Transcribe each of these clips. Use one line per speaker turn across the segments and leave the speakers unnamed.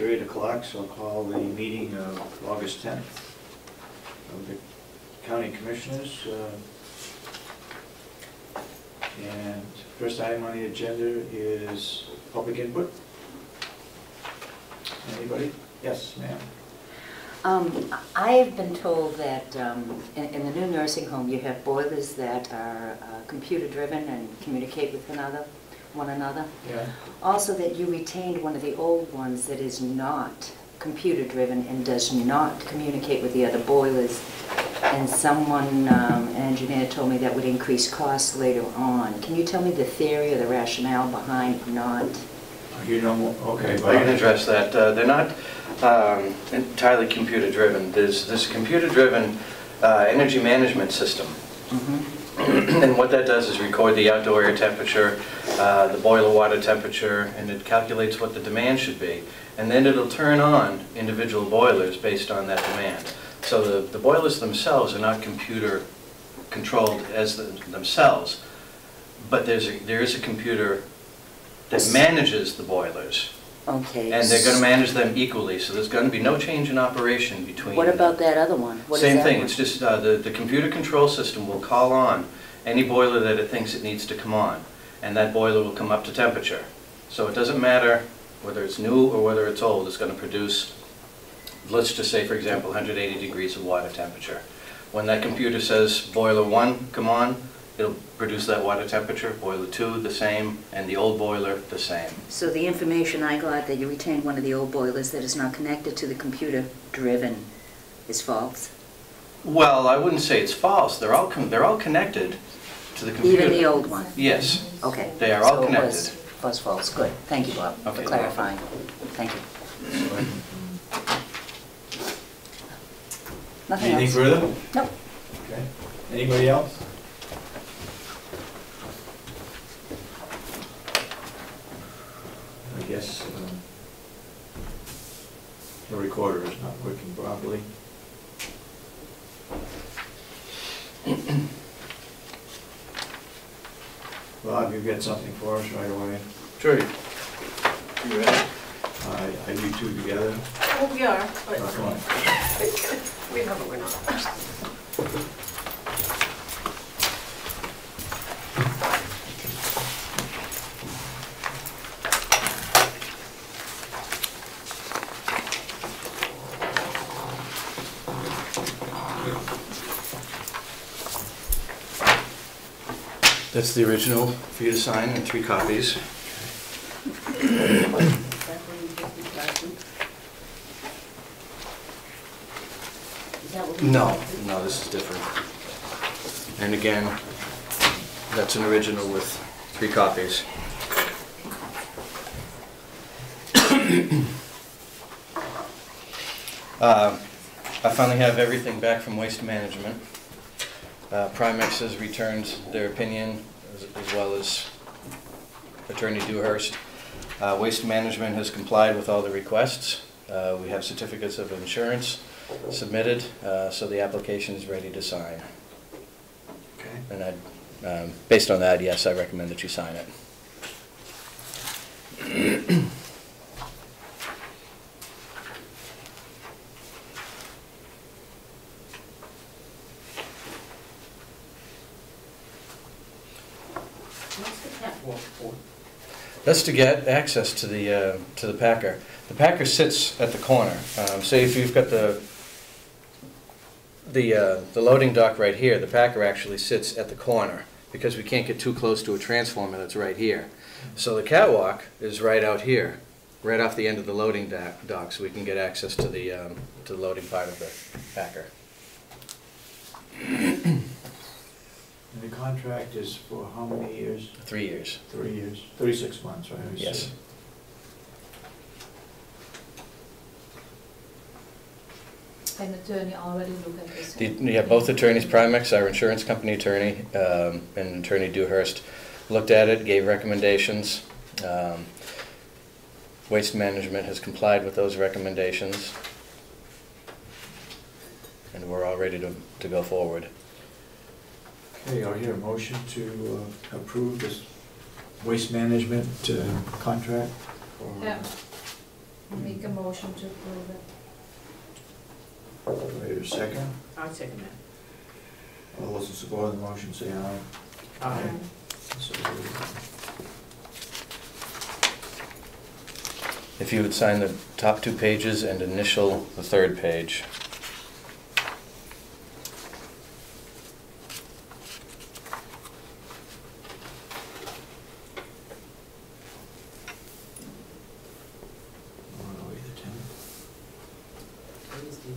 after 8 o'clock, so I'll call the meeting of August 10th of the County Commissioners. And first item on the agenda is public input. Anybody? Yes, ma'am.
I've been told that in the new nursing home you have boilers that are computer-driven and communicate with one another.
Yeah.
Also that you retained one of the old ones that is not computer-driven and does not communicate with the other boilers. And someone, an engineer, told me that would increase costs later on. Can you tell me the theory or the rationale behind not?
You know, okay.
I can address that. They're not entirely computer-driven. There's this computer-driven energy management system.
Mm-hmm.
And what that does is record the outdoor air temperature, the boiler water temperature, and it calculates what the demand should be. And then it'll turn on individual boilers based on that demand. So the boilers themselves are not computer-controlled as themselves, but there is a computer that manages the boilers.
Okay.
And they're going to manage them equally, so there's going to be no change in operation between.
What about that other one?
Same thing. It's just the computer control system will call on any boiler that it thinks it needs to come on, and that boiler will come up to temperature. So it doesn't matter whether it's new or whether it's old. It's going to produce, let's just say, for example, 180 degrees of water temperature. When that computer says boiler 1, come on, it'll produce that water temperature, boiler 2 the same, and the old boiler the same.
So the information I got that you retained one of the old boilers that is not connected to the computer-driven is false?
Well, I wouldn't say it's false. They're all connected to the computer.
Even the old one?
Yes.
Okay.
They are all connected.
So it was false. Good. Thank you, Bob,
Okay,
for clarifying. Thank you. Nothing
Anything
else?
further?
Nope.
Okay. Anybody else? I guess the recorder is not working properly. Bob, you've got something for us right away.
Sure. You ready?
Are you two together?
Oh, we are, but
Oh, come on.
we know that we're not.
That's the original for you to sign in 3 copies. No, this is different. And again, that's an original with 3 copies. I finally have everything back from Waste Management. Primex has returned their opinion, as well as Attorney Dewhurst. Waste Management has complied with all the requests. We have certificates of insurance submitted, so the application is ready to sign.
Okay.
And based on that, yes, I recommend that you sign it.
What's the catwalk for?
That's to get access to the packer. The packer sits at the corner. Say if you've got the loading dock right here, the packer actually sits at the corner because we can't get too close to a transformer that's right here. So the catwalk is right out here, right off the end of the loading dock, so we can get access to the loading part of the packer.
And the contract is for how many years?
3 years.
3 years. 36 months, right?
Yes.
An attorney already looked at this?
Yeah, both attorneys, Primex, our insurance company attorney, and Attorney Dewhurst, looked at it, gave recommendations. Waste Management has complied with those recommendations, and we're all ready to go forward.
Okay, I'll hear a motion to approve this waste management contract for
Yeah. Make
Make a motion to approve it.
Do I hear a second?
I'll second that.
All those in support of the motion say aye.
Aye.
So,
If you would sign the top 2 pages and initial the 3rd page.
what are we, the 10th?
What is the 10th?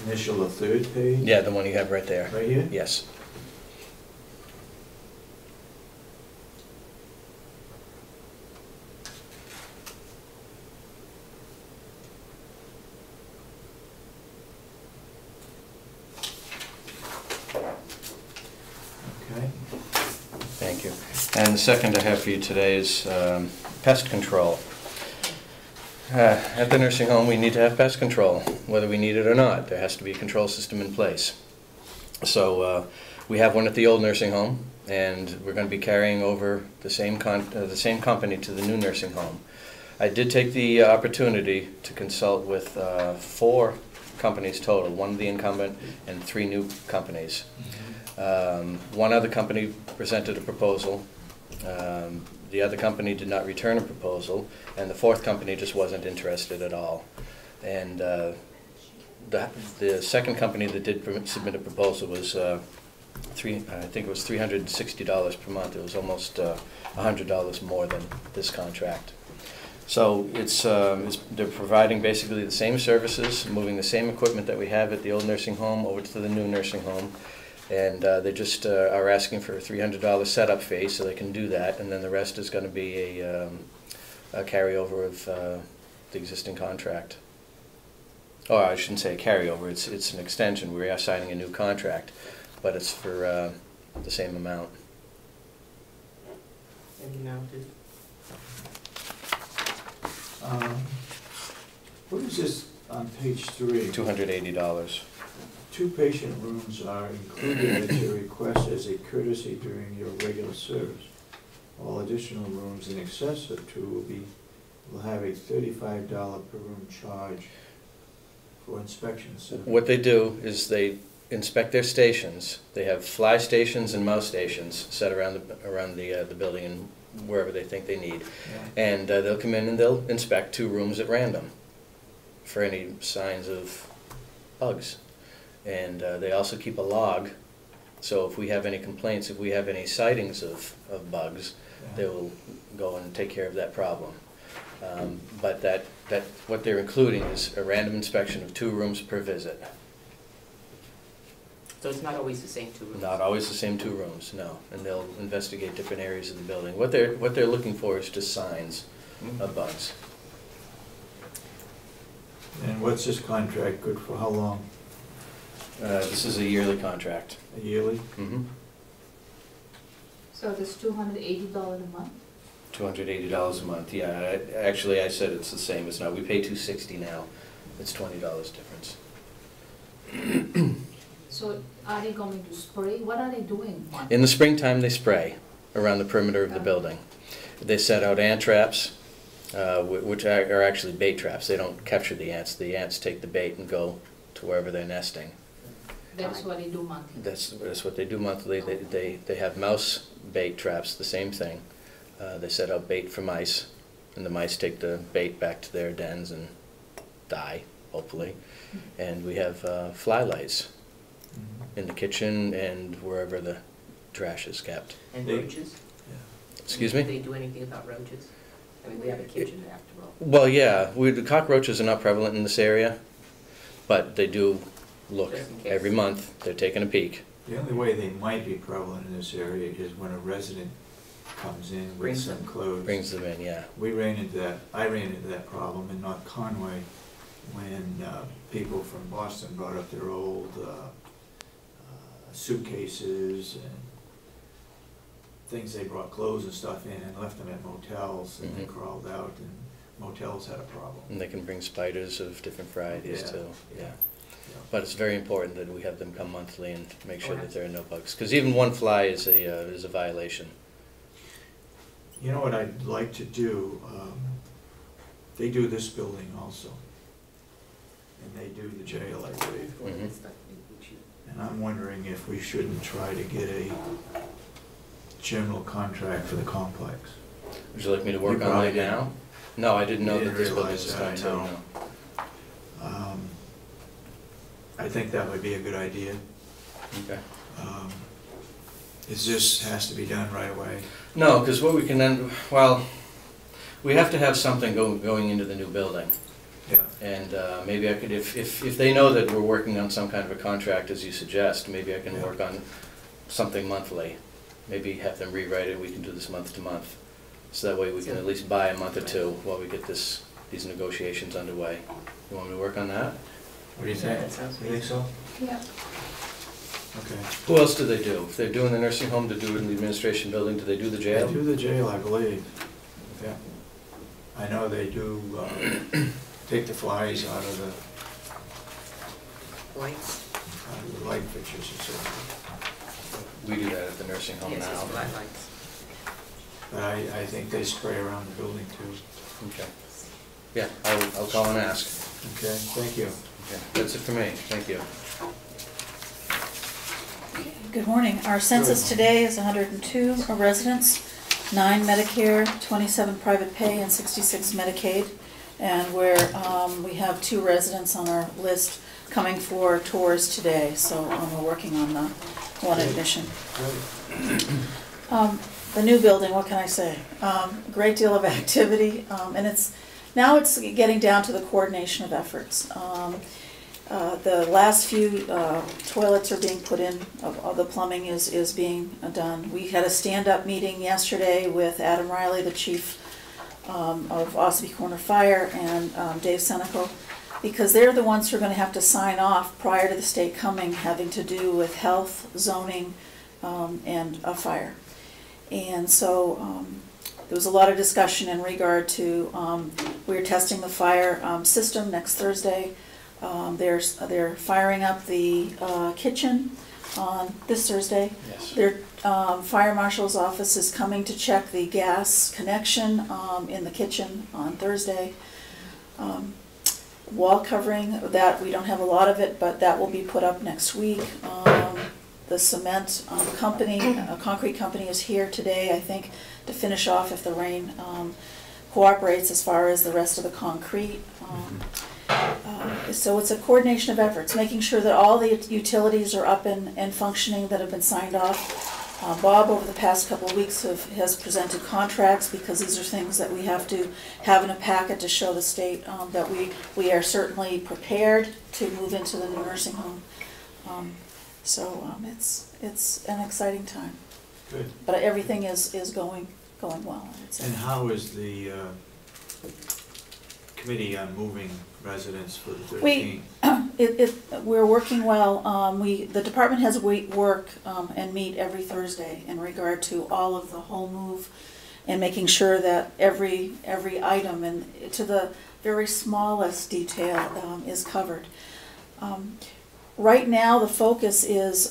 Initial the 3rd page?
Yeah, the one you have right there.
Right here?
Yes.
Okay.
Thank you. And the second I have for you today is pest control. At the nursing home, we need to have pest control, whether we need it or not. There has to be a control system in place. So we have one at the old nursing home, and we're going to be carrying over the same company to the new nursing home. I did take the opportunity to consult with 4 companies total, 1 of the incumbent and 3 new companies. One other company presented a proposal. The other company did not return a proposal, and the 4th company just wasn't interested at all. And the second company that did submit a proposal was I think it was $360 per month. It was almost $100 more than this contract. So they're providing basically the same services, moving the same equipment that we have at the old nursing home over to the new nursing home. And they just are asking for a $300 setup fee, so they can do that, and then the rest is going to be a carryover of the existing contract. Oh, I shouldn't say a carryover, it's an extension. We are signing a new contract, but it's for the same amount.
And the amount is?
What is this on page 3?
$280.
2 patient rooms are included at your request as a courtesy during your regular service. All additional rooms in excess of 2 will have a $35 per room charge for inspections.
What they do is they inspect their stations. They have fly stations and mouse stations set around the building and wherever they think they need.
Yeah.
And they'll come in and they'll inspect 2 rooms at random for any signs of bugs. And they also keep a log, so if we have any complaints, if we have any sightings of bugs,
Yeah.
they will go and take care of that problem. But what they're including is a random inspection of 2 rooms per visit.
So it's not always the same 2 rooms?
Not always the same 2 rooms, no. And they'll investigate different areas of the building. What they're looking for is just signs of bugs.
And what's this contract good for? How long?
This is a yearly contract.
A yearly?
Mm-hmm.
So that's $280 a month?
$280 a month, yeah. Actually, I said it's the same as now. We pay $260 now. It's $20 difference.
So are they going to spray? What are they doing?
In the springtime, they spray around the perimeter of the building. They set out ant traps, which are actually bait traps. They don't capture the ants. The ants take the bait and go to wherever they're nesting.
That's what they do monthly?
That's what they do monthly. They have mouse bait traps, the same thing. They set out bait for mice, and the mice take the bait back to their dens and die, hopefully. And we have fly lights in the kitchen and wherever the trash is kept.
And roaches?
Excuse me?
Do they do anything about roaches? I mean, we have a kitchen after all.
Well, yeah, the cockroaches are not prevalent in this area, but they do look
Just in case.
every month. They're taking a peek.
The only way they might be prevalent in this area is when a resident comes in with
Brings
some
them.
clothes.
Brings them in, yeah.
I ran into that problem in North Conway when people from Boston brought up their old suitcases and things, they brought clothes and stuff in and left them at motels, and they crawled out, and motels had a problem.
And they can bring spiders of different varieties
Yeah,
too,
yeah.
yeah.
Yeah.
But it's very important that we have them come monthly and make sure that there are no bugs, because even one fly is a violation.
You know what I'd like to do, they do this building also, and they do the jail, I believe.
Mhm.
And I'm wondering if we shouldn't try to get a general contract for the complex.
Would you like me to work
You
on
probably
that now? No, I didn't know
You
that
didn't
this building
realize
was
that,
done
I
too,
know.
no.
I think that would be a good idea.
Okay.
It just has to be done right away.
No, because what we can then, well, we have to have something going into the new building.
Yeah.
And maybe I could, if they know that we're working on some kind of a contract, as you suggest, maybe I can work on something monthly. Maybe have them rewrite it, we can do this month to month. So that way we can at least buy a month or two while we get these negotiations underway. You want me to work on that?
What do you think? You think so?
Yeah.
Okay.
Who else do they do? If they're doing the nursing home, to do it in the administration building, do they do the jail?
They do the jail, I believe. Yeah. I know they do take the flies out of the light fixtures and so on.
We do that at the nursing home now.
But I think they spray around the building too.
Okay. Yeah, I'll call and ask.
Okay, thank you.
Okay, that's it for me. Thank you.
Good morning. Our census today is 102 residents, 9 Medicare, 27 private pay, and 66 Medicaid. And we have 2 residents on our list coming for tours today, so we're working on the one admission. The new building, what can I say? Great deal of activity, and it's getting down to the coordination of efforts. The last few toilets are being put in, of the plumbing is being done. We had a stand-up meeting yesterday with Adam Riley, the chief of Ossipee Corner Fire, and Dave Senecal, because they're the ones who are going to have to sign off prior to the state coming, having to do with health, zoning, and a fire. And so there was a lot of discussion in regard to, we're testing the fire system next Thursday. They're firing up the kitchen on this Thursday.
Yes.
Their fire marshal's office is coming to check the gas connection in the kitchen on Thursday. Wall covering, that we don't have a lot of it, but that will be put up next week. The cement company, a concrete company, is here today, I think, to finish off if the rain cooperates as far as the rest of the concrete. So it's a coordination of efforts, making sure that all the utilities are up and functioning that have been signed off. Bob, over the past couple of weeks, has presented contracts, because these are things that we have to have in a packet to show the state that we are certainly prepared to move into the new nursing home. So it's an exciting time.
Good.
But everything is going well, I would say.
And how is the committee on moving residents for the 13th?
We're working well. The department has work and meet every Thursday in regard to all of the home move and making sure that every item, and to the very smallest detail, is covered. Right now, the focus is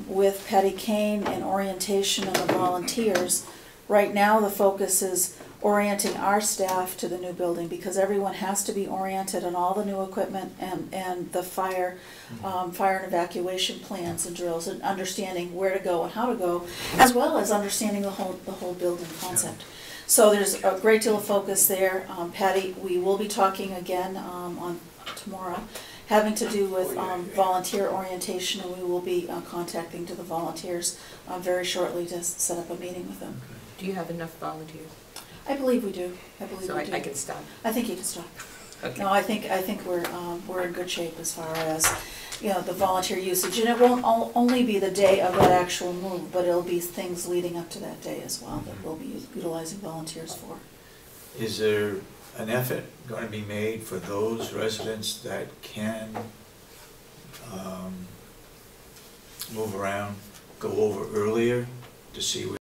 with Patty Kane and orientation and the volunteers. Right now, the focus is orienting our staff to the new building, because everyone has to be oriented on all the new equipment and the fire and evacuation plans and drills, and understanding where to go and how to go, as well as understanding the whole building concept. So there's a great deal of focus there. Patty, we will be talking again on tomorrow, having to do with volunteer orientation, and we will be contacting to the volunteers very shortly to set up a meeting with them.
Do you have enough volunteers?
I believe we do. I believe
So
we do.
I can stop?
I think you can stop.
Okay.
No, I think we're in good shape as far as, the volunteer usage, and it won't only be the day of that actual move, but it'll be things leading up to that day as well that we'll be utilizing volunteers for.
Is there an effort going to be made for those residents that can move around, go over earlier to see